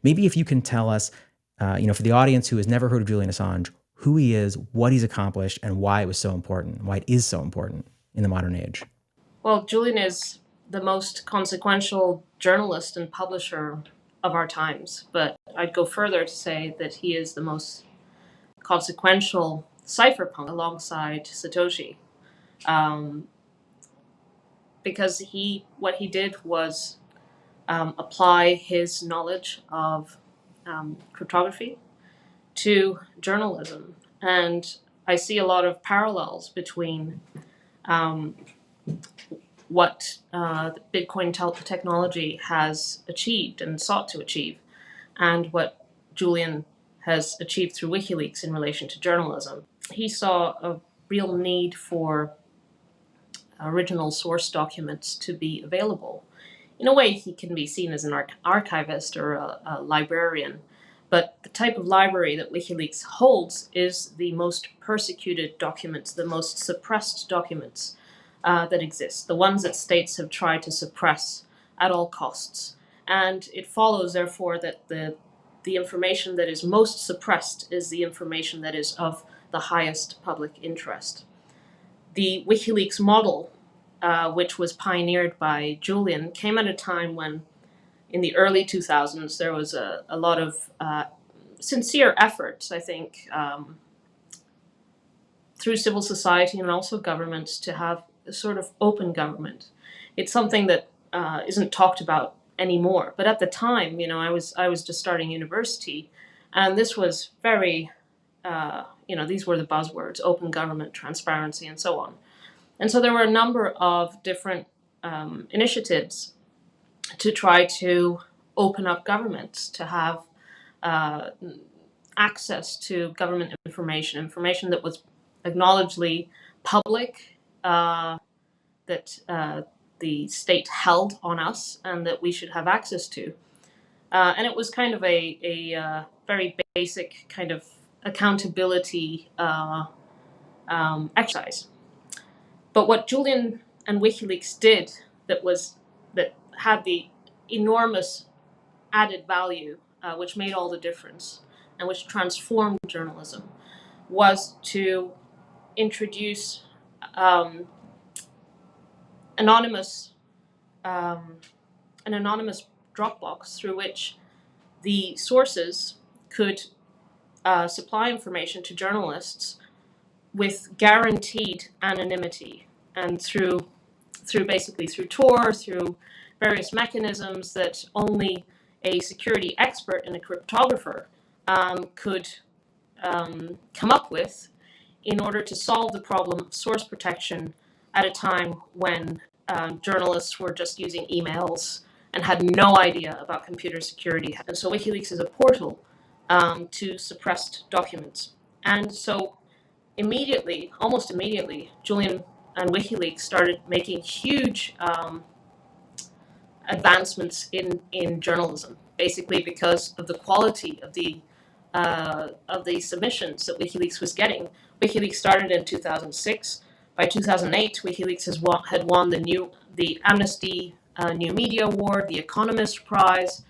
Maybe if you can tell us, for the audience who has never heard of Julian Assange, who he is, what he's accomplished, and why it was so important, why it is so important in the modern age. Well, Julian is the most consequential journalist and publisher of our times, but I'd go further to say that he is the most consequential cypherpunk alongside Satoshi, because what he did was apply his knowledge of cryptography to journalism, and I see a lot of parallels between what the Bitcoin technology has achieved and sought to achieve, and what Julian has achieved through WikiLeaks in relation to journalism. He saw a real need for original source documents to be available. In a way, he can be seen as an archivist or a librarian, but the type of library that WikiLeaks holds is the most persecuted documents, the most suppressed documents that exist, the ones that states have tried to suppress at all costs. And it follows, therefore, that the information that is most suppressed is the information that is of the highest public interest. The WikiLeaks model, which was pioneered by Julian, came at a time when, in the early 2000s, there was a lot of sincere efforts, I think, through civil society and also governments to have a sort of open government. It's something that isn't talked about anymore. But at the time, I was just starting university, and this was very, these were the buzzwords: open government, transparency, and so on. And so there were a number of different initiatives to try to open up governments, to have access to government information that was acknowledgedly public, that the state held on us and that we should have access to. And it was kind of a very basic kind of accountability exercise. But what Julian and WikiLeaks did that had the enormous added value, which made all the difference and which transformed journalism, was to introduce an anonymous Dropbox through which the sources could supply information to journalists with guaranteed anonymity, and through Tor, through various mechanisms that only a security expert and a cryptographer could come up with in order to solve the problem of source protection at a time when journalists were just using emails and had no idea about computer security. And so WikiLeaks is a portal to suppressed documents. And so almost immediately, Julian and WikiLeaks started making huge advancements in journalism, basically because of the quality of the submissions that WikiLeaks was getting. WikiLeaks started in 2006. By 2008, WikiLeaks had won the Amnesty New Media Award, the Economist Prize,